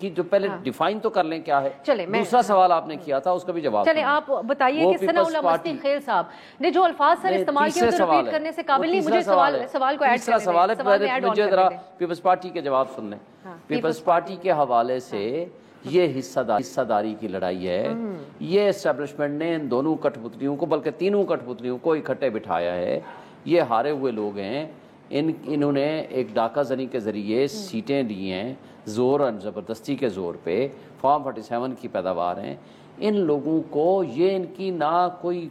کی جو پہلے ڈیفائن تو کر لیں کیا ہے. چلے دوسرا سوال آپ نے کیا تھا اس کا بھی جواب. چلے آپ بتائیے کہ ثناء اللہ مستی خیل صاحب نے جو الفاظ سر استعمال کیے وہ ریپیٹ کرنے سے قابل نہیں. مجھے سوال کو ایڈ کرنے سوال ہے. مجھے ذرا پیپلز پارٹی کے جواب سن لیں. پیپلز پارٹی کے حوالے سے یہ حصہ داری کی لڑائی ہے. یہ اسٹیبلشمنٹ نے ان دونوں کٹ پتلیوں کو بلکہ تینوں کٹ پتلیوں کو اکٹھے بٹھایا ہے. یہ ہارے ہوئے لوگ ہیں. انہوں نے ایک ڈاکہ زنی کے ذریعے سیٹیں لی ہیں زور اور زبردستی کے زور پہ. فارم 47 کی پیداوار ہیں. ان لوگوں کو یہ ان کی نہ کوئی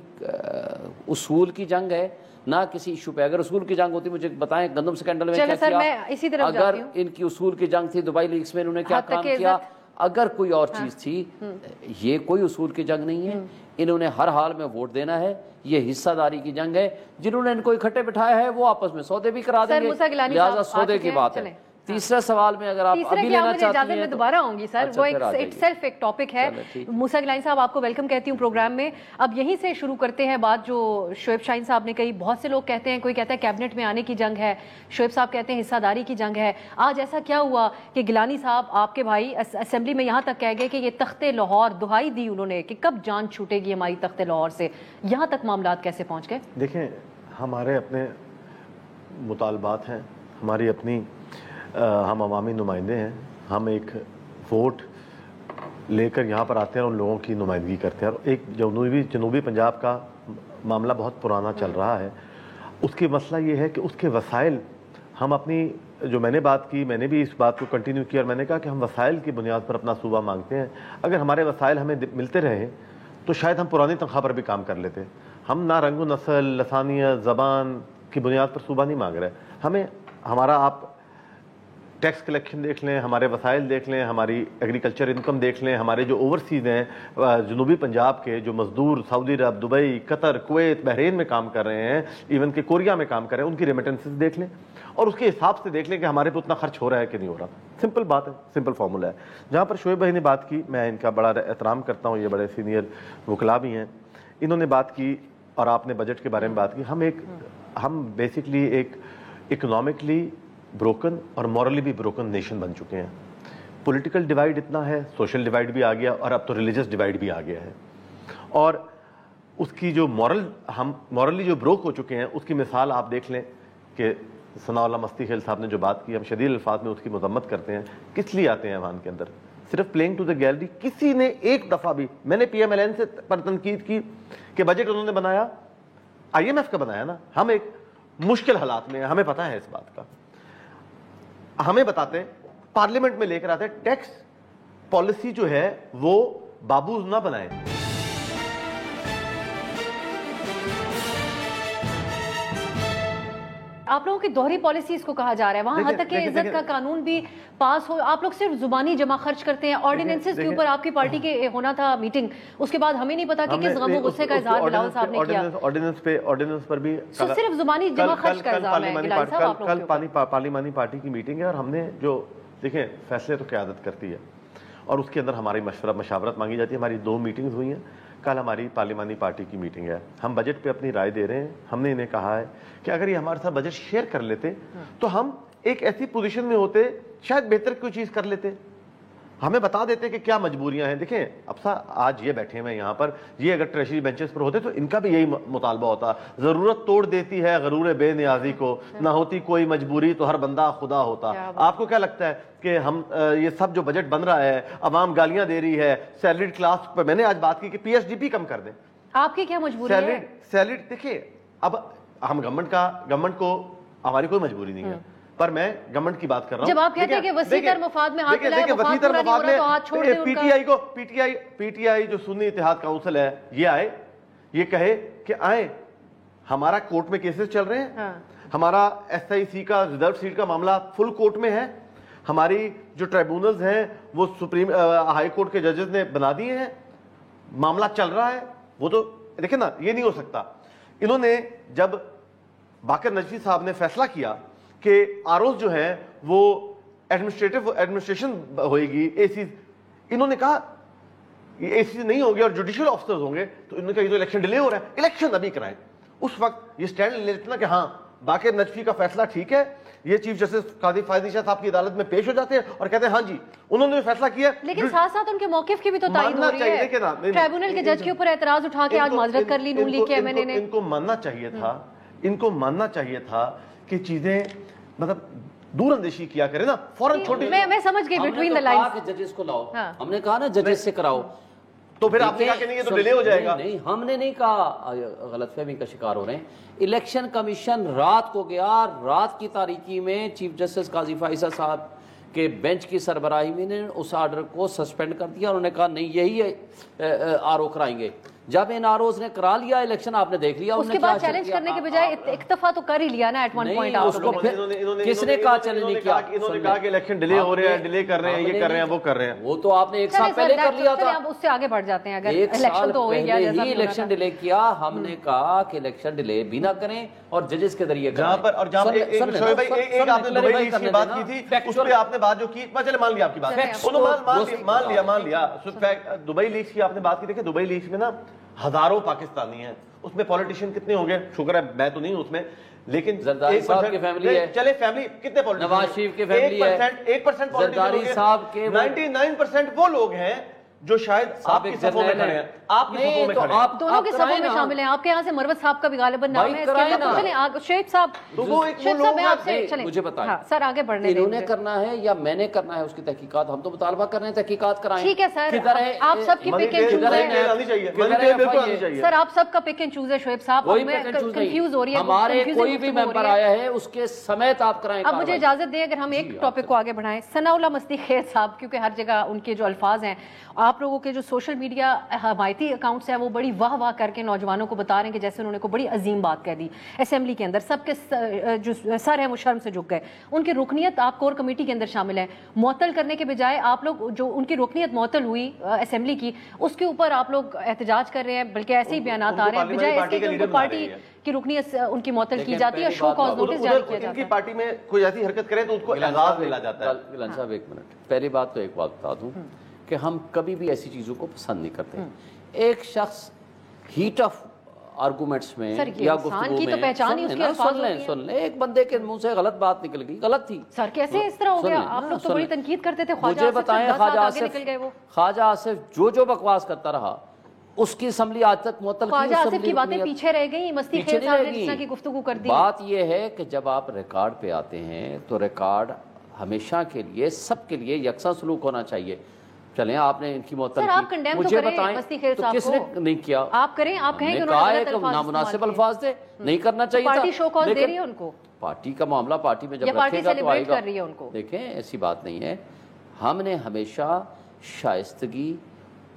اصول کی جنگ ہے نہ کسی ایشو پہ. اگر اصول کی جنگ ہوتی مجھے بتائیں گندم سکینڈل میں کیا کیا. اگر ان کی اصول کی جنگ تھی دبئی لیگز میں انہوں نے کیا کام کیا. اگر کوئی اور چیز تھی. یہ کوئی اصول کی جنگ نہیں ہے. انہوں نے ہر حال میں ووٹ دینا ہے. یہ حصہ داری کی جنگ ہے. جنہوں نے ان کو اکٹھے بٹھایا ہے وہ آپس میں سودے بھی کرا دیں گے. لہٰذا سودے کی بات ہے. تیسرے سوال میں اگر آپ ابھی لینا چاہتی ہیں میں دوبارہ آؤں گی سر. وہ ایک ٹاپک ہے. موسیٰ گیلانی صاحب آپ کو ویلکم کہتی ہوں پروگرام میں. اب یہیں سے شروع کرتے ہیں بات جو شعیب شاہین صاحب نے کہی. بہت سے لوگ کہتے ہیں, کوئی کہتا ہے کیبنٹ میں آنے کی جنگ ہے, شعیب صاحب کہتے ہیں حصہ داری کی جنگ ہے. آج ایسا کیا ہوا کہ گیلانی صاحب آپ کے بھائی اسمبلی میں یہاں تک کہہ گئے کہ یہ تخت لاہور دہائی دی انہوں نے کہ کب جان چھوٹے گی ہماری تخت لاہور سے. یہاں تک معاملات کیسے پہنچ گئے؟ دیکھیں ہمارے اپنے مطالبات ہیں, ہماری اپنی ہم عوامی نمائندے ہیں. ہم ایک ووٹ لے کر یہاں پر آتے ہیں اور ان لوگوں کی نمائندگی کرتے ہیں. اور ایک جنوبی پنجاب کا معاملہ بہت پرانا چل رہا ہے. اس کے مسئلہ یہ ہے کہ اس کے وسائل ہم اپنی جو میں نے بات کی, میں نے بھی اس بات کو کنٹینیو کیا اور میں نے کہا کہ ہم وسائل کی بنیاد پر اپنا صوبہ مانگتے ہیں. اگر ہمارے وسائل ہمیں ملتے رہے تو شاید ہم پرانی تنخواہ پر بھی کام کر لیتے. ہم نہ رنگ و نسل, لسانیت, زبان کی بنیاد پر صوبہ نہیں مانگ رہے. ہمیں ہمارا آپ ٹیکس کلیکشن دیکھ لیں, ہمارے وسائل دیکھ لیں, ہماری ایگریکلچر انکم دیکھ لیں, ہمارے جو اوورسیز ہیں جنوبی پنجاب کے جو مزدور سعودی عرب, دبئی, قطر, کویت, بحرین میں کام کر رہے ہیں, ایون کہ کوریا میں کام کر رہے ہیں, ان کی ریمیٹنسز دیکھ لیں اور اس کے حساب سے دیکھ لیں کہ ہمارے پہ اتنا خرچ ہو رہا ہے کہ نہیں ہو رہا. سمپل بات ہے, سمپل فارمولا ہے. جہاں پر شعیب بھائی نے بات کی, میں ان کا بڑا احترام کرتا ہوں, یہ بڑے سینئر وکلاء بھی ہیں. انہوں نے بات کی اور آپ نے بجٹ کے بارے میں بات کی. ہم بیسکلی ایک اکنامکلی بروکن اور مورلی بھی بروکن نیشن بن چکے ہیں. پولیٹیکل ڈیوائیڈ اتنا ہے, سوشل ڈیوائیڈ بھی آ گیا اور اب تو ریلیجس ڈیوائیڈ بھی آ گیا ہے. اور اس کی جو ہم مورلی جو بروک ہو چکے ہیں اس کی مثال آپ دیکھ لیں کہ ثناء اللہ مستی خیل صاحب نے جو بات کی, ہم شدید الفاظ میں اس کی مذمت کرتے ہیں. کس لیے آتے ہیں ایوان کے اندر؟ صرف پلینگ ٹو دا گیلری. کسی نے ایک دفعہ بھی, میں نے پی ایم ایل این سے پر تنقید کی کہ بجٹ انہوں نے بنایا IMF کا بنایا نا. ہم ایک مشکل حالات میں ہیں, ہمیں پتہ ہے اس بات کا. ہمیں بتاتے پارلیمنٹ میں لے کر آتے ٹیکس پالیسی جو ہے وہ بابوز نہ بنائیں. آپ لوگوں کی دوہری پالیسی اس کو کہا جا رہا ہے. وہاں حد تک کہ عزت کا قانون بھی پاس ہو, آپ لوگ صرف زبانی جمع خرچ کرتے ہیں. آرڈیننسز کے اوپر آپ کی پارٹی کے ہونا تھا میٹنگ, اس کے بعد ہمیں نہیں پتا کہ کس غم و غصے کا اظہار بلاول صاحب نے کیا. آرڈیننس پر بھی صرف زبانی جمع خرچ کا الزام ہے گیلانی صاحب آپ لوگوں کے اوپر. پارلیمانی پارٹی کی میٹنگ ہے اور ہم نے جو دیکھیں فیصلے تو قیادت کرتی ہے اور اس کے اندر ہماری مشاورت مانگی جاتی ہے. ہماری 2 میٹنگز ہوئی ہیں. کل ہماری پارلیمانی پارٹی کی میٹنگ ہے. ہم بجٹ پہ اپنی رائے دے رہے ہیں. ہم نے انہیں کہا ہے کہ اگر یہ ہمارے ساتھ بجٹ شیئر کر لیتے تو ہم ایک ایسی پوزیشن میں ہوتے شاید بہتر کوئی چیز کر لیتے. ہمیں بتا دیتے کہ کیا مجبوریاں ہیں. دیکھیں اب آج یہ بیٹھے ہوئے یہاں پر, یہ اگر ٹریشری بینچز پر ہوتے تو ان کا بھی یہی مطالبہ ہوتا. ضرورت توڑ دیتی ہے غرور بے نیازی کو, نہ ہوتی کوئی مجبوری تو ہر بندہ خدا ہوتا. آپ کو کیا لگتا ہے کہ ہم یہ سب جو بجٹ بن رہا ہے, عوام گالیاں دے رہی ہے, سیلریڈ کلاس پر میں نے آج بات کی کہ PSDP کم کر دیں. آپ کی کیا مجبوری ہے؟ سیلریڈ دیکھیے, اب ہم گورنمنٹ کو ہماری کوئی مجبوری نہیں ہے, پر میں گورنمنٹ کی بات کر رہا ہوں. جب آپ کہتے ہیں کہ وسیع تر مفاد میں ہاتھ ملائے, مفاد پورا نہیں ہو رہا تو ہاتھ چھوڑ دیں ان کا. پی ٹی آئی جو سنی اتحاد کونسل ہے یہ آئے, یہ کہے کہ آئیں, ہمارا کورٹ میں کیسز چل رہے ہیں, ہمارا SIC کا ریزرو سیٹ کا معاملہ فل کورٹ میں ہے, ہماری جو ٹرائبونلز ہیں وہ سپریم ہائی کورٹ کے ججز نے بنا دیے ہیں, معاملہ چل رہا ہے. وہ تو دیکھیں نا, یہ نہیں ہو سکتا. انہوں نے جب باقر نجفی صاحب نے فیصلہ کیا کہ آروز جو ہیں وہ ایڈمنسٹریشن ہوئے گی, ACs, انہوں نے کہا یہ ACs نہیں ہوں گے اور جوڈیشل آفیسرز ہوں گے, تو انہوں نے کہا یہ تو الیکشن ڈیلے ہو رہا ہے, الیکشن ابھی کرائیں. اس وقت یہ سٹینڈ لے لیتے نا کہ ہاں باقر نجفی کا فیصلہ ٹھیک ہے, یہ چیف جسٹس قاضی فائزی شاہ صاحب کی عدالت میں پیش ہو جاتے ہیں اور کہتے ہیں ہاں جی انہوں نے فیصلہ کیا. لیکن ساتھ ساتھ ان کے موقف کی بھی تو تائید ہو رہی ہے. ٹریبونل کے جج کے اوپر اعتراض اٹھا کے آج معذرت کر لی نون لیگ کے ایم این اے نے. ان کو ماننا چاہیے تھا, ان کو ماننا چاہیے تھا کہ چیزیں مطلب دور اندیشی کیا کرے نا, فوراً چھوٹی. میں سمجھ گئی بٹوین دا لائنز. ججز کو لاؤ, ہم نے کہا نا ججز سے کراؤ, تو پھر آپ نے کہا کہ نہیں یہ تو ڈیلے ہو جائے گا. نہیں, ہم نے نہیں کہا, غلط فہمی کا شکار ہو رہے ہیں. الیکشن کمیشن رات کو گیا, رات کی تاریکی میں چیف جسٹس قاضی فائزہ صاحب کے بینچ کی سربراہی میں نے اس آرڈر کو سسپینڈ کر دیا. انہوں نے کہا نہیں یہی آر او کرائیں گے. جب ان آر اوز نے کرا لیا الیکشن, آپ نے دیکھ لیا, اس کے بعد چیلنج کرنے کے بجائے اکتفا تو کر ہی لیا نا ایٹ ون پوائنٹ. اس کو کس نے کہا چیلنج نہیں کیا؟ انہوں نے کہا کہ الیکشن ڈیلے ہو رہے ہیں, ڈیلے کر رہے ہیں, یہ کر رہے ہیں, وہ کر رہے ہیں. وہ تو آپ نے ایک سال پہلے کر لیا تھا. اب اس سے آگے بڑھ جاتے ہیں. اگر ایک الیکشن تو ہو ہی گیا, جیسا ہی الیکشن ڈیلے کیا, ہم نے کہا کہ الیکشن ڈیلے بھی نہ کریں اور ججز کے ذریعے جہاں پر, اور جہاں پر شعیب بھائی ایک آپ نے دبئی لیگز کی بات کی تھی, اس پہ آپ نے بات جو کی, چلے مان لیا آپ کی بات, مان لیا دبئی لیگز کی آپ نے بات کی. دیکھیں دبئی لیگز میں نا ہزاروں پاکستانی ہیں, اس میں پولیٹیشین کتنے ہوں گے, شکر ہے میں تو نہیں ہوں اس میں, لیکن زرداری صاحب کی فیملی ہے, چلے فیملی کتنے پولیٹیشین, نواز شریف کی فیملی ہے, 1% زرداری صاحب کے 99% وہ لوگ ہیں جو شاید آپ کی صفوں میں کھڑے ہیں, آپ کی صفوں میں کھڑے ہیں, آپ دونوں کے صفوں میں شامل ہیں. آپ کے یہاں سے مروت صاحب کا بھی غالباً نام ہے. چلیں شعیب صاحب, میں آپ سے چلیں, مجھے بتائیں سر آگے بڑھنے دیں. انہوں نے کرنا ہے یا میں نے کرنا ہے اس کی تحقیقات؟ ہم تو مطالبہ کر رہے ہیں تحقیقات کرائیں. ٹھیک ہے سر, آپ سب کی پک اینڈ چوز ہے. سر آپ سب کا پک اینڈ چوز ہے شعیب صاحب, میں کنفیوز ہو رہی ہے. ہمارے کوئی بھی ممبر آیا ہے اس کے سمیت آپ کرائیں. اب مجھے اجازت دیں اگر ہم ایک ٹاپک کو آگے بڑھائیں. ثناء اللہ مستی خیر صاحب, کیونکہ ہر جگہ ان کے جو الفاظ ہیں, آپ لوگوں کے جو سوشل میڈیا حمایتی اکاؤنٹس ہیں وہ بڑی واہ واہ کر کے نوجوانوں کو بتا رہے ہیں کہ جیسے انہوں نے کوئی بڑی عظیم بات کہہ دی اسمبلی کے اندر. سب کے جو سر ہیں وہ شرم سے جھک گئے. ان کی رکنیت آپ کور کمیٹی کے اندر شامل ہیں, معطل کرنے کے بجائے آپ لوگ جو ان کی رکنیت معطل ہوئی اسمبلی کی, اس کے اوپر آپ لوگ احتجاج کر رہے ہیں, بلکہ ایسے ہی بیانات آ رہے ہیں, بجائے اس کے کہ پارٹی کی رکنیت ان کی معطل کی جاتی ہے, شو کاز نوٹس جاری کیا جاتا ہے. ان کی پارٹی میں کوئی ایسی حرکت کرے تو اس کو اعزاز ملا جاتا ہے. گیلان صاحب ایک منٹ, پہلی بات تو ایک بات بتا دوں کہ ہم کبھی بھی ایسی چیزوں کو پسند نہیں کرتے. ایک شخص ہیٹ آف آرگومنٹس میں یا گفتگو میں, سن لیں, ایک بندے کے منہ سے غلط بات نکل گئی, غلط تھی. سر کیسے اس طرح ہو گیا؟ آپ لوگ تو بڑی تنقید کرتے تھے. مجھے بتائیں خواجہ آصف جو بکواس کرتا رہا اس کی اسمبلی آج تک معطل کی. خواجہ آصف کی باتیں پیچھے رہ گئی, مستی خیر صاحب نے جس طرح کی گفتگو کر دی. بات یہ ہے کہ جب آپ ریکارڈ پہ آتے ہیں تو ریکارڈ ہمیشہ کے لیے سب کے لیے یکساں سلوک ہونا چاہیے. چلیں آپ نے ان کی معطل کی, مجھے بتائیں تو کس نے نہیں کیا؟ آپ کریں, آپ کہیں کہ انہوں نے کہا نامناسب الفاظ تھے, نہیں کرنا چاہیے تھا. پارٹی شو کاز دے رہی ہے ان کو, پارٹی کا معاملہ پارٹی میں جب رکھے گا تو آئے گا. دیکھیں ایسی بات نہیں ہے, ہم نے ہمیشہ شائستگی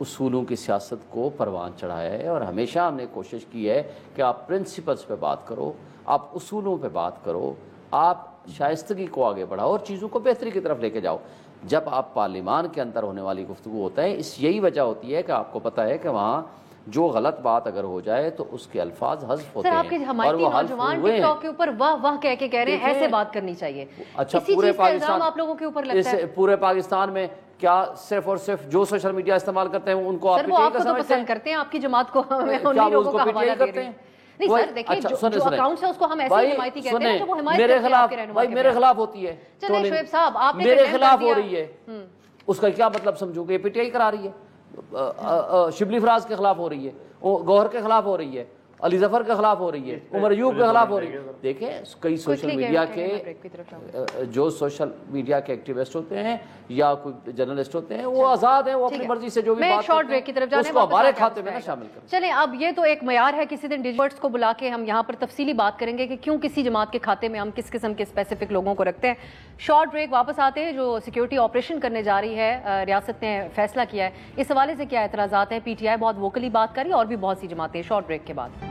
اصولوں کی سیاست کو پروان چڑھایا ہے اور ہمیشہ ہم نے کوشش کی ہے کہ آپ پرنسپلز پہ بات کرو, آپ اصولوں پہ بات کرو, آپ شائستگی کو آگے بڑھاؤ اور چیزوں کو بہتری کی طرف لے کے جاؤ. جب آپ پارلیمان کے اندر ہونے والی گفتگو ہوتا ہے, اس یہی وجہ ہوتی ہے کہ آپ کو پتہ ہے کہ وہاں جو غلط بات اگر ہو جائے تو اس کے الفاظ حذف ہوتے ہیں. سر آپ کے حمایتی نوجوان ٹک ٹاک کے اوپر واہ واہ کہہ کے کہہ رہے ہیں ایسے بات کرنی چاہیے. اچھا پورے پاکستان میں کیا صرف اور صرف جو سوشل میڈیا استعمال کرتے ہیں ان کو آپ کو پسند کرتے ہیں, آپ کی جماعت کو انہی لوگوں کا حوالہ دے رہے ہیں. نہیں سر دیکھیں جو اکاؤنٹس ہیں اس کو ہم ایسے ہی حمایتی کہتے ہیں جو وہ حمایت کرتے ہیں آپ کے رہنما. بھائی میرے خلاف ہوتی ہے, چلیں شعیب صاحب آپ نے میرے خلاف ہو رہی ہے, اس کا کیا مطلب سمجھو گے؟ پی ٹی آئی کرا رہی ہے, شبلی فراز کے خلاف ہو رہی ہے, گوہر کے خلاف ہو رہی ہے, علی ظفر کے خلاف ہو رہی ہے, عمر ایوب کے خلاف ہو رہی ہے. دیکھیں کئی سوشل میڈیا کے جو سوشل میڈیا کے ایکٹیوسٹ ہوتے ہیں یا کوئی جرنلسٹ ہوتے ہیں وہ آزاد ہیں, وہ اپنی مرضی سے جو بھی بات کرتے ہیں اس کو ہمارے کھاتے میں نہ شامل کریں. چلیں اب یہ تو ایک معیار ہے, کسی دن ڈیجیٹس کو بلا کے ہم یہاں پر تفصیلی بات کریں گے کہ کیوں کسی جماعت کے کھاتے میں ہم کس قسم کے اسپیسیفک لوگوں کو رکھتے ہیں. شارٹ بریک, واپس آتے ہیں. جو سیکیورٹی آپریشن کرنے جا رہی ہے ریاست نے فیصلہ کیا ہے, اس حوالے سے کیا اعتراضات ہیں؟ پی ٹی آئی بہت ووکلی بات کری اور بھی بہت سی جماعتیں. شارٹ بریک کے بعد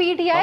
PTI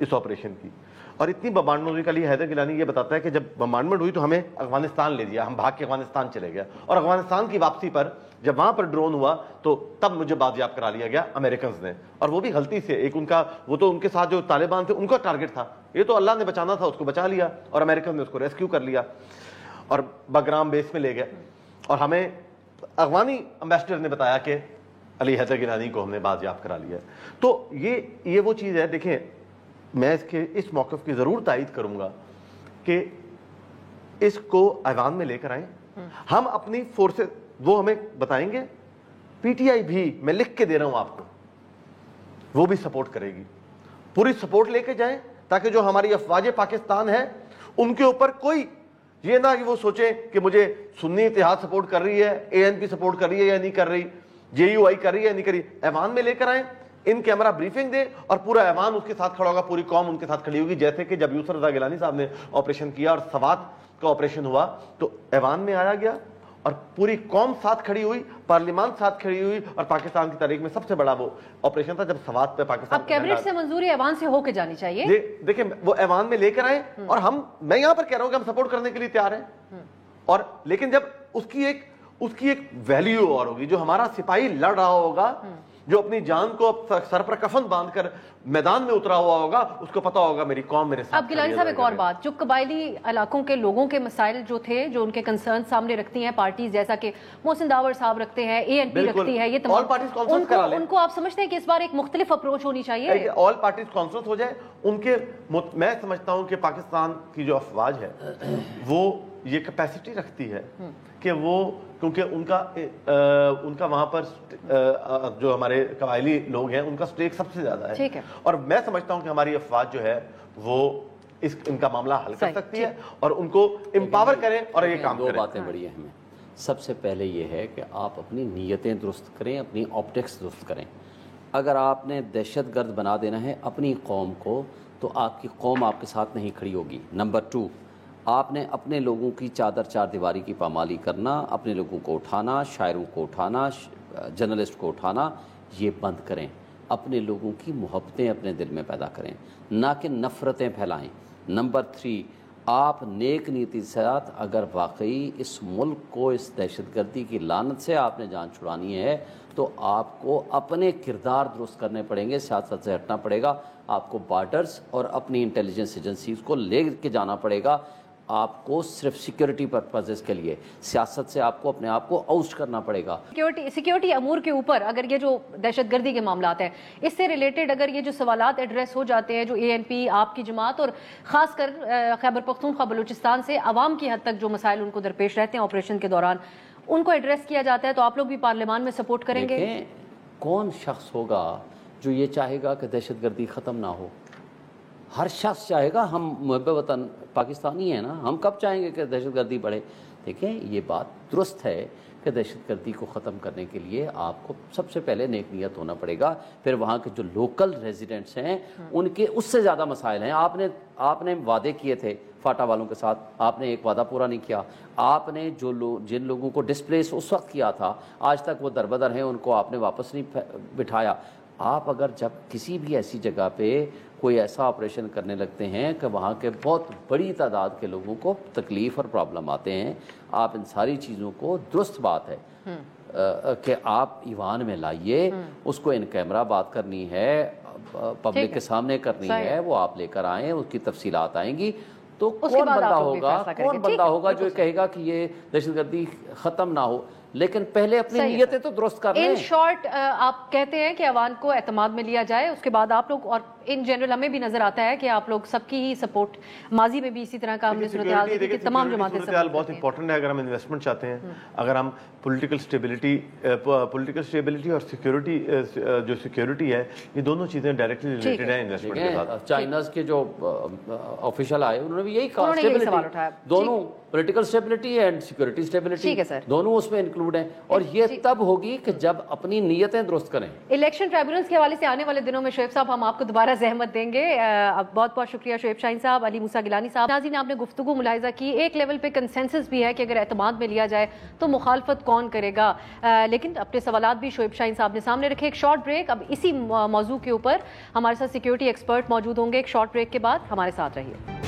اس آپریشن کی. اور اتنی بمبارڈمنٹ کے لیے حیدر گیلانی یہ بتاتا ہے کہ جب بمبارڈمنٹ ہوئی تو ہمیں افغانستان لے دیا, ہم بھاگ کے افغانستان چلے گئے, اور افغانستان کی واپسی پر جب وہاں پر ڈرون ہوا تو تب مجھے بازیاب کرا لیا گیا امریکنز نے, اور وہ بھی غلطی سے. ایک ان کا وہ تو ان کے ساتھ جو طالبان تھے ان کا ٹارگٹ تھا, یہ تو اللہ نے بچانا تھا, اس کو بچا لیا, اور امریکن نے اس کو ریسکیو کر لیا اور بگرام بیس میں لے گئے. اور ہمیں افغانی امبیسڈر نے بتایا کہ علی حیدر گیلانی کو ہم نے بازیاب کرا لیا. تو یہ وہ چیز ہے. دیکھیں میں اس موقف کی ضرور تائید کروں گا کہ اس کو ایوان میں لے کر آئیں. ہم اپنی فورسز وہ ہمیں بتائیں گے, پی ٹی آئی بھی میں لکھ کے دے رہا ہوں آپ کو, وہ بھی سپورٹ کرے گی. پوری سپورٹ لے کے جائیں تاکہ جو ہماری افواج پاکستان ہے ان کے اوپر کوئی یہ نہ کہ وہ سوچیں کہ مجھے سنی اتحاد سپورٹ کر رہی ہے, اے این پی سپورٹ کر رہی ہے یا نہیں کر رہی, جے یو آئی کر رہی ہے یا نہیں کر رہی. ایوان میں لے کر آئیں, ان کیمرہ بریفنگ دے, اور پورا ایوان اس کے ساتھ کھڑا ہوگا, پوری قوم ان کے ساتھ کھڑی ہوگی. جیسے کہ جب یوسف رضا گیلانی صاحب نے آپریشن کیا اور سوات کا آپریشن ہوا تو ایوان میں آیا گیا اور پوری قوم ساتھ کھڑی ہوئی, پارلیمان ساتھ کھڑی ہوئی, اور پاکستان کی تاریخ میں سب سے بڑا وہ آپریشن تھا جب سوات پہ پاکستان. اب کیبنٹ سے منظوری ایوان سے ہو کے جانی چاہیے. دیکھیں وہ ایوان میں لے کر آئے, اور میں یہاں پر کہہ رہا ہوں کہ ہم سپورٹ کرنے کے لیے تیار ہیں. اور لیکن جب اس کی ایک ویلیو اور ہوگی, جو ہمارا سپاہی لڑ رہا ہوگا, جو اپنی جان کو سر پر کفن باندھ کر میدان میں اترا ہوا ہوگا, اس کو پتا ہوگا میری قوم میرے ساتھ. اب گیلانی صاحب ایک اور بات, جو قبائلی علاقوں کے لوگوں کے مسائل جو تھے, جو ان کے کنسرن سامنے رکھتی ہیں پارٹیز, جیسا کہ محسن داور صاحب رکھتے ہیں, اے این پی رکھتی ہے, یہ تمام ان کو آپ سمجھتے ہیں کہ اس بار ایک مختلف اپروچ ہونی چاہیے؟ آل پارٹیز کانفرنس ہو جائے. ان کے میں سمجھتا ہوں کہ پاکستان کی جو افواج ہے وہ یہ کیپیسٹی رکھتی ہے کہ وہ, کیونکہ ان کا وہاں پر جو ہمارے قبائلی لوگ ہیں ان کا سٹیک سب سے زیادہ ہے, اور میں سمجھتا ہوں کہ ہماری افواج جو ہے وہ ان کا معاملہ حل کر سکتی ہے اور ان کو امپاور کریں اور یہ کام کریں. دو باتیں بڑی اہم ہیں. سب سے پہلے یہ ہے کہ آپ اپنی نیتیں درست کریں, اپنی آپٹکس درست کریں. اگر آپ نے دہشت گرد بنا دینا ہے اپنی قوم کو تو آپ کی قوم آپ کے ساتھ نہیں کھڑی ہوگی. نمبر 2, آپ نے اپنے لوگوں کی چار دیواری کی پامالی کرنا, اپنے لوگوں کو اٹھانا, شاعروں کو اٹھانا, جرنلسٹ کو اٹھانا, یہ بند کریں. اپنے لوگوں کی محبتیں اپنے دل میں پیدا کریں, نہ کہ نفرتیں پھیلائیں. نمبر 3, آپ نیک نیتی ساتھ اگر واقعی اس ملک کو اس دہشت گردی کی لعنت سے آپ نے جان چھڑانی ہے تو آپ کو اپنے کردار درست کرنے پڑیں گے, سیاست سے ہٹنا پڑے گا. آپ کو بارڈرز اور اپنی انٹیلیجنس ایجنسیز کو لے کے جانا پڑے گا. آپ کو صرف سیکیورٹی پرپزز کے لیے سیاست سے آپ کو اپنے آپ کو آؤٹ کرنا پڑے گا. سیکیورٹی امور کے اوپر اگر یہ جو دہشت گردی کے معاملات ہیں اس سے ریلیٹڈ اگر یہ جو سوالات ایڈریس ہو جاتے ہیں, جو اے این پی آپ کی جماعت اور خاص کر خیبر پختونخوا بلوچستان سے عوام کی حد تک جو مسائل ان کو درپیش رہتے ہیں آپریشن کے دوران, ان کو ایڈریس کیا جاتا ہے, تو آپ لوگ بھی پارلیمان میں سپورٹ کریں گے؟ کون شخص ہوگا جو یہ چاہے گا کہ دہشت گردی ختم نہ ہو؟ ہر شخص چاہے گا. ہم محب وطن پاکستانی ہیں نا, ہم کب چاہیں گے کہ دہشت گردی بڑھے؟ دیکھیں یہ بات درست ہے کہ دہشت گردی کو ختم کرنے کے لیے آپ کو سب سے پہلے نیک نیت ہونا پڑے گا. پھر وہاں کے جو لوکل ریزیڈنٹس ہیں ان کے اس سے زیادہ مسائل ہیں. آپ نے وعدے کیے تھے فاٹا والوں کے ساتھ, آپ نے ایک وعدہ پورا نہیں کیا. آپ نے جن لوگوں کو ڈسپلیس اس وقت کیا تھا آج تک وہ دربدر ہیں, ان کو آپ نے واپس نہیں بٹھایا. آپ اگر جب کسی بھی ایسی جگہ پہ کوئی ایسا آپریشن کرنے لگتے ہیں کہ وہاں کے بہت بڑی تعداد کے لوگوں کو تکلیف اور پرابلم آتے ہیں, آپ ان ساری چیزوں کو, درست بات ہے کہ آپ ایوان میں لائیے, اس کو ان کیمرہ بات کرنی ہے, پبلک کے سامنے کرنی ہے, وہ آپ لے کر آئیں, اس کی تفصیلات آئیں گی تو کون بندہ ہوگا جو کہے گا کہ یہ دہشت گردی ختم نہ ہو. لیکن پہلے اپنی نیتیں تو درست کر لیں. ان شارٹ آپ کہتے ہیں کہ عوام کو اعتماد میں لیا جائے, اس کے بعد آپ لوگ, اور ان جنرل ہمیں بھی نظر آتا ہے کہ آپ لوگ سب کی ہی سپورٹ, ماضی میں بھی اسی طرح کا ہم نے صورتحال دیکھی کہ تمام جماعتیں صورتحال بہت امپورٹنٹ ہے. اگر ہم انویسٹمنٹ چاہتے ہیں, اگر ہم پولیٹیکل اسٹیبلٹی اور سیکیورٹی, جو سیکیورٹی ہے, یہ دونوں چیزیں ڈائریکٹلی ریلیٹڈ ہیں انویسٹمنٹ کے ساتھ. چائناز کے جو آفیشل آئے انہوں نے بھی یہی کہا, دونوں political stability and security stability دونوں اس میں انکلوڈ انکلوڈ ہیں, اور یہ تب ہوگی کہ جب اپنی نیتیں درست کریں. الیکشن ٹریبونلز کے حوالے سے آنے والے دنوں میں شعیب صاحب ہم آپ کو دوبارہ زحمت دیں گے. بہت بہت شکریہ شعیب شاہین صاحب, علی موسیٰ گیلانی صاحب. ناظرین, آپ نے گفتگو ملاحظہ کی, ایک لیول پہ کنسنسس بھی ہے کہ اگر اعتماد میں لیا جائے تو مخالفت کون کرے گا, لیکن اپنے سوالات بھی شعیب شاہین صاحب نے سامنے رکھے. ایک شارٹ بریک, اب اسی موضوع کے اوپر ہمارے ساتھ سیکیورٹی ایکسپرٹ موجود ہوں گے. ایک شارٹ بریک کے بعد ہمارے ساتھ رہیے.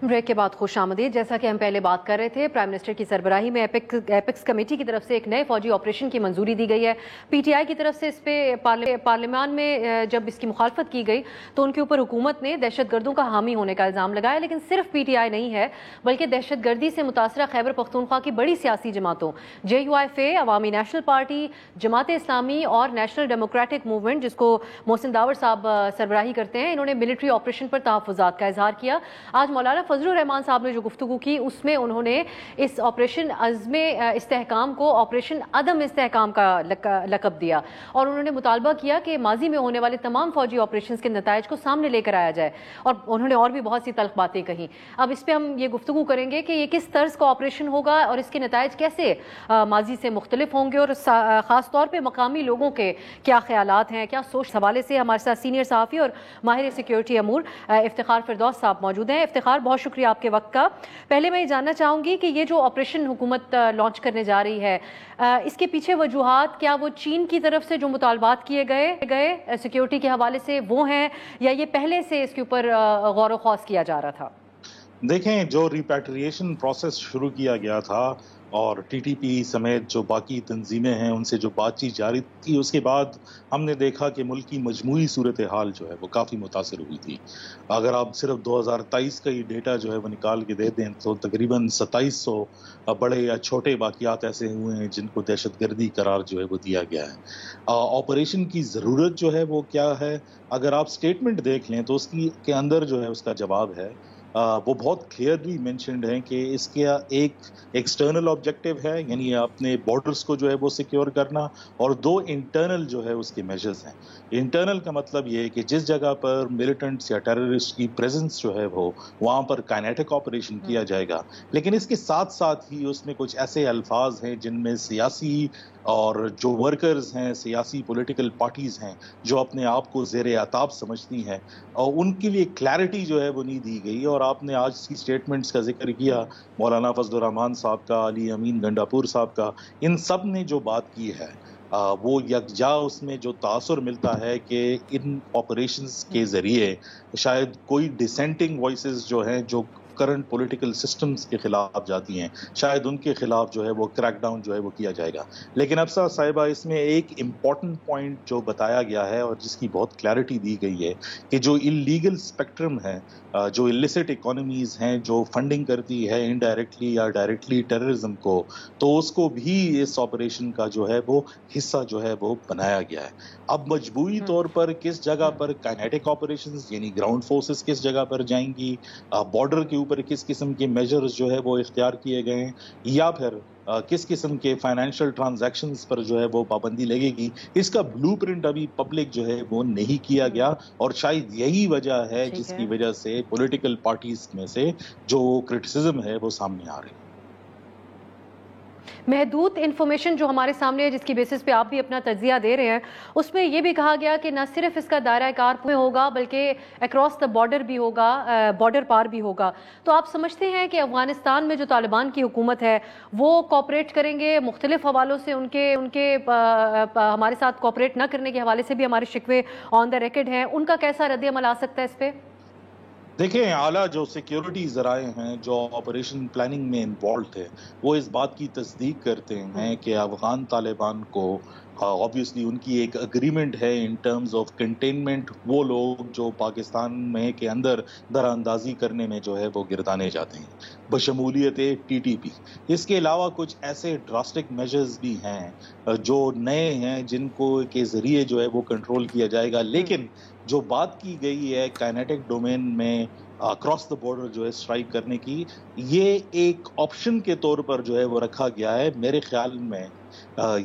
بریک کے بعد خوش آمدید. جیسا کہ ہم پہلے بات کر رہے تھے, پرائم منسٹر کی سربراہی میں ایپیکس کمیٹی کی طرف سے ایک نئے فوجی آپریشن کی منظوری دی گئی ہے. پی ٹی آئی کی طرف سے اس پہ پارلیمان میں جب اس کی مخالفت کی گئی تو ان کے اوپر حکومت نے دہشت گردوں کا حامی ہونے کا الزام لگایا. لیکن صرف پی ٹی آئی نہیں ہے, بلکہ دہشت گردی سے متاثرہ خیبر پختونخوا کی بڑی سیاسی جماعتوں جے یو ایف اے, عوامی نیشنل پارٹی, جماعت اسلامی اور نیشنل ڈیموکریٹک موومنٹ جس کو محسن داور صاحب سربراہی کرتے ہیں, انہوں نے ملٹری آپریشن پر تحفظات کا اظہار کیا. آج مولانا فضل الرحمان صاحب نے جو گفتگو کی اس میں انہوں نے اس آپریشن عزم استحکام کو آپریشن عدم استحکام کا لقب دیا, اور انہوں نے مطالبہ کیا کہ ماضی میں ہونے والے تمام فوجی آپریشنز کے نتائج کو سامنے لے کر آیا جائے, اور انہوں نے اور بھی بہت سی تلخ باتیں کہیں. اب اس پہ ہم یہ گفتگو کریں گے کہ یہ کس طرز کا آپریشن ہوگا اور اس کے نتائج کیسے ماضی سے مختلف ہوں گے, اور خاص طور پہ مقامی لوگوں کے کیا خیالات ہیں, کیا سوچ. حوالے سے ہمارے ساتھ سینئر صحافی اور ماہر سیکیورٹی امور افتخار فردوس صاحب موجود ہیں. افتخار, بہت شکریہ آپ کے وقت کا. پہلے میں یہ جاننا چاہوں گی کہ یہ جو آپریشن حکومت لانچ کرنے جا رہی ہے, اس کے پیچھے وجوہات کیا وہ چین کی طرف سے جو مطالبات کیے گئے سیکیورٹی کے حوالے سے وہ ہیں, یا یہ پہلے سے اس کے اوپر غور و خوض کیا جا رہا تھا؟ دیکھیں, جو ریپیٹریشن پروسیس شروع کیا گیا تھا اور ٹی ٹی پی سمیت جو باقی تنظیمیں ہیں ان سے جو بات چیت جاری تھی, اس کے بعد ہم نے دیکھا کہ ملک کی مجموعی صورتحال جو ہے وہ کافی متاثر ہوئی تھی. اگر آپ صرف 2023 کا یہ ڈیٹا جو ہے وہ نکال کے دے دیں تو تقریباً 2700 بڑے یا چھوٹے واقعات ایسے ہوئے ہیں جن کو دہشت گردی قرار جو ہے وہ دیا گیا ہے. آپریشن کی ضرورت جو ہے وہ کیا ہے, اگر آپ سٹیٹمنٹ دیکھ لیں تو اس کے اندر جو ہے اس کا جواب ہے, وہ بہت کلیئرلی مینشنڈ ہیں کہ اس کا ایک ایکسٹرنل آبجیکٹیو ہے, یعنی اپنے بارڈرز کو جو ہے وہ سیکیور کرنا, اور 2 انٹرنل جو ہے اس کے میجرز ہیں. انٹرنل کا مطلب یہ ہے کہ جس جگہ پر ملیٹنٹس یا ٹیررسٹ کی پریزنس جو ہے وہ وہاں پر کائنیٹک آپریشن کیا جائے گا. لیکن اس کے ساتھ ساتھ ہی اس میں کچھ ایسے الفاظ ہیں جن میں سیاسی اور جو ورکرز ہیں, سیاسی پولیٹیکل پارٹیز ہیں جو اپنے آپ کو زیر عتاب سمجھتی ہیں, اور ان کے لیے کلیئرٹی جو ہے وہ نہیں دی گئی. اور آپ نے آج کی سٹیٹمنٹس کا ذکر کیا, مولانا فضل الرحمان صاحب کا, علی امین گنڈاپور صاحب کا, ان سب نے جو بات کی ہے وہ یکجا اس میں جو تاثر ملتا ہے کہ ان آپریشنز کے ذریعے شاید کوئی ڈسینٹنگ وائسز جو ہیں جو کرنٹ پولیٹیکل سسٹمز کے خلاف جاتی ہیں, شاید ان کے خلاف جو ہے وہ کریک ڈاؤن جو ہے وہ کیا جائے گا. لیکن افسا صاحبہ, اس میں ایک امپورٹنٹ پوائنٹ جو بتایا گیا ہے اور جس کی بہت کلیئرٹی دی گئی ہے کہ جو انلیگل اسپیکٹرم ہے, جو illicit اکانومیز ہیں جو فنڈنگ کرتی ہے انڈائریکٹلی یا ڈائریکٹلی ٹیررزم کو, تو اس کو بھی اس آپریشن کا جو ہے وہ حصہ جو ہے وہ بنایا گیا ہے. اب مجموعی طور پر کس جگہ پر کائنیٹک آپریشنز یعنی گراؤنڈ فورسز کس جگہ پر جائیں گی, بارڈر کے اوپر کس قسم کے میجرز جو ہے وہ اختیار کیے گئے ہیں, یا پھر کس قسم کے فائنینشیل ٹرانزیکشنز پر جو ہے وہ پابندی لگے گی, اس کا بلو پرنٹ ابھی پبلک جو ہے وہ نہیں کیا گیا. اور شاید یہی وجہ ہے جس کی وجہ سے پولیٹیکل پارٹیز میں سے جو کرٹیسزم ہے وہ سامنے آ رہی ہے. محدود انفارمیشن جو ہمارے سامنے ہے, جس کی بیسس پہ آپ بھی اپنا تجزیہ دے رہے ہیں, اس میں یہ بھی کہا گیا کہ نہ صرف اس کا دائرہ کار میں ہوگا بلکہ اکراس دا بارڈر بھی ہوگا, بارڈر پار بھی ہوگا. تو آپ سمجھتے ہیں کہ افغانستان میں جو طالبان کی حکومت ہے وہ کوآپریٹ کریں گے؟ مختلف حوالوں سے ان کے ہمارے ساتھ کوآپریٹ نہ کرنے کے حوالے سے بھی ہمارے شکوے آن دا ریکارڈ ہیں, ان کا کیسا رد عمل آ سکتا ہے اس پہ؟ دیکھیں, اعلیٰ جو سیکیورٹی ذرائع ہیں جو آپریشن پلاننگ میں انوالوڈ ہے وہ اس بات کی تصدیق کرتے ہیں کہ افغان طالبان کو obviously ان کی ایک اگریمنٹ ہے ان ٹرمز آف کنٹینمنٹ, وہ لوگ جو پاکستان میں کے اندر دراندازی کرنے میں جو ہے وہ گردانے جاتے ہیں بشمولیت ٹی ٹی پی. اس کے علاوہ کچھ ایسے ڈراسٹک میجرز بھی ہیں جو نئے ہیں جن کو کے ذریعے جو ہے وہ کنٹرول کیا جائے گا. لیکن جو بات کی گئی ہے کائنیٹک ڈومین میں اکراس دا بارڈر جو ہے اسٹرائک کرنے کی، یہ ایک آپشن کے طور پر جو ہے وہ رکھا گیا ہے. میرے خیال میں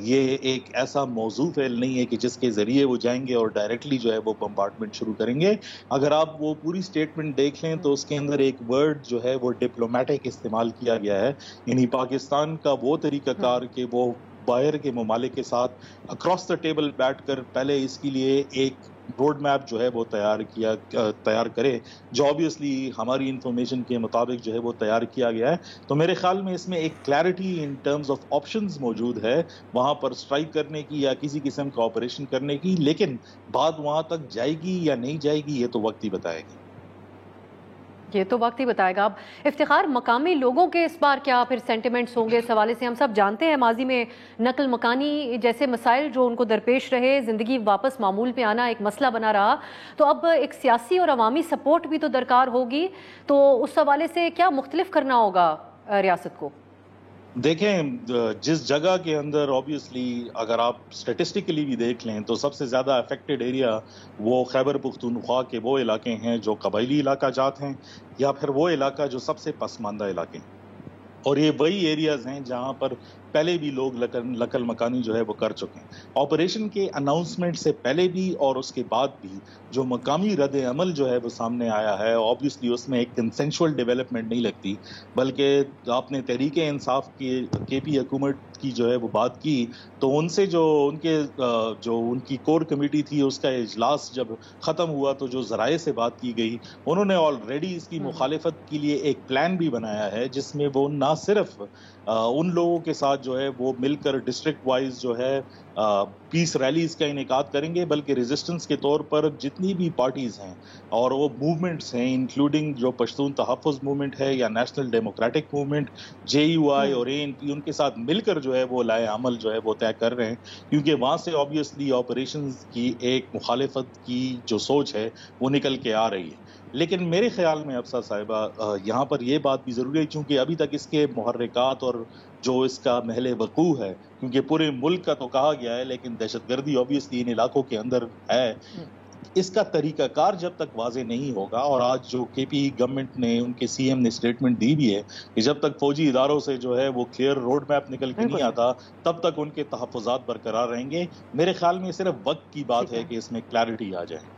یہ ایک ایسا موضوع فعل نہیں ہے کہ جس کے ذریعے وہ جائیں گے اور ڈائریکٹلی جو ہے وہ بمبارڈمنٹ شروع کریں گے. اگر آپ وہ پوری سٹیٹمنٹ دیکھ لیں تو اس کے اندر ایک ورڈ جو ہے وہ ڈپلومیٹک استعمال کیا گیا ہے. یعنی پاکستان کا وہ طریقہ کار کہ وہ باہر کے ممالک کے ساتھ اکراس دا ٹیبل بیٹھ کر پہلے اس کے لیے ایک روڈ میپ جو ہے وہ تیار کرے، جو آبویسلی ہماری انفارمیشن کے مطابق جو ہے وہ تیار کیا گیا ہے. تو میرے خیال میں اس میں ایک clarity in terms of options موجود ہے وہاں پر اسٹرائک کرنے کی یا کسی قسم کا آپریشن کرنے کی، لیکن بات وہاں تک جائے گی یا نہیں جائے گی یہ تو وقت ہی بتائے گی. یہ تو وقت ہی بتائے گا. اب افتخار، مقامی لوگوں کے اس بار کیا پھر سینٹیمنٹس ہوں گے اس حوالے سے؟ ہم سب جانتے ہیں ماضی میں نقل مکانی جیسے مسائل جو ان کو درپیش رہے، زندگی واپس معمول پہ آنا ایک مسئلہ بنا رہا، تو اب ایک سیاسی اور عوامی سپورٹ بھی تو درکار ہوگی. تو اس حوالے سے کیا مختلف کرنا ہوگا ریاست کو؟ دیکھیں، جس جگہ کے اندر آبویسلی اگر آپ سٹیٹسٹیکلی بھی دیکھ لیں تو سب سے زیادہ افیکٹڈ ایریا وہ خیبر پختونخوا کے وہ علاقے ہیں جو قبائلی علاقہ جات ہیں، یا پھر وہ علاقہ جو سب سے پسماندہ علاقے ہیں. اور یہ وہی ایریاز ہیں جہاں پر پہلے بھی لوگ نقل مکانی جو ہے وہ کر چکے ہیں. آپریشن کے اناؤنسمنٹ سے پہلے بھی اور اس کے بعد بھی جو مقامی رد عمل جو ہے وہ سامنے آیا ہے، آبویسلی اس میں ایک کنسنشول ڈیولپمنٹ نہیں لگتی، بلکہ آپ نے تحریک انصاف کی کے پی حکومت کی جو ہے وہ بات کی تو ان سے جو ان کی کور کمیٹی تھی اس کا اجلاس جب ختم ہوا تو جو ذرائع سے بات کی گئی، انہوں نے آلریڈی اس کی مخالفت کے لیے ایک پلان بھی بنایا ہے جس میں وہ نہ صرف ان لوگوں کے ساتھ جو ہے وہ مل کر ڈسٹرکٹ وائز جو ہے پیس ریلیز کا انعقاد کریں گے، بلکہ ریزسٹنس کے طور پر جتنی بھی پارٹیز ہیں اور وہ موومنٹس ہیں، انکلوڈنگ جو پشتون تحفظ موومنٹ ہے یا نیشنل ڈیموکریٹک موومنٹ، JUI اور ANP، ان کے ساتھ مل کر جو ہے وہ لائے عمل جو ہے وہ طے کر رہے ہیں، کیونکہ وہاں سے آبویسلی آپریشنز کی ایک مخالفت کی جو سوچ ہے وہ نکل کے آ رہی ہے. لیکن میرے خیال میں افسر صاحبہ یہاں پر یہ بات بھی ضروری ہے، کیونکہ ابھی تک اس کے محرکات اور جو اس کا محل وقوع ہے، کیونکہ پورے ملک کا تو کہا گیا ہے لیکن دہشت گردی آبویسلی ان علاقوں کے اندر ہے، اس کا طریقہ کار جب تک واضح نہیں ہوگا. اور آج جو KP گورنمنٹ نے، ان کے CM نے اسٹیٹمنٹ دی بھی ہے کہ جب تک فوجی اداروں سے جو ہے وہ کلیئر روڈ میپ نکل کے نہیں آتا تب تک ان کے تحفظات برقرار رہیں گے. میرے خیال میں صرف وقت کی بات ہے کہ اس میں کلیئرٹی آ جائے.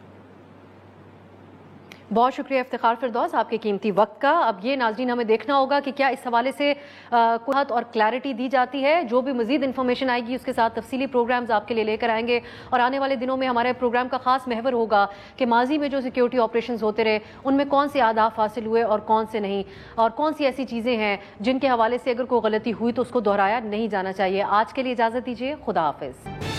بہت شکریہ افتخار فردوس آپ کے قیمتی وقت کا. اب یہ ناظرین ہمیں دیکھنا ہوگا کہ کیا اس حوالے سے کوئی اور کلیئرٹی دی جاتی ہے. جو بھی مزید انفارمیشن آئے گی اس کے ساتھ تفصیلی پروگرامز آپ کے لیے لے کر آئیں گے، اور آنے والے دنوں میں ہمارے پروگرام کا خاص محور ہوگا کہ ماضی میں جو سیکیورٹی آپریشنز ہوتے رہے ان میں کون سے اہداف حاصل ہوئے اور کون سے نہیں، اور کون سی ایسی چیزیں ہیں جن کے حوالے سے اگر کوئی غلطی ہوئی تو اس کو دہرایا نہیں جانا چاہیے. آج کے لیے اجازت دیجیے، خدا حافظ.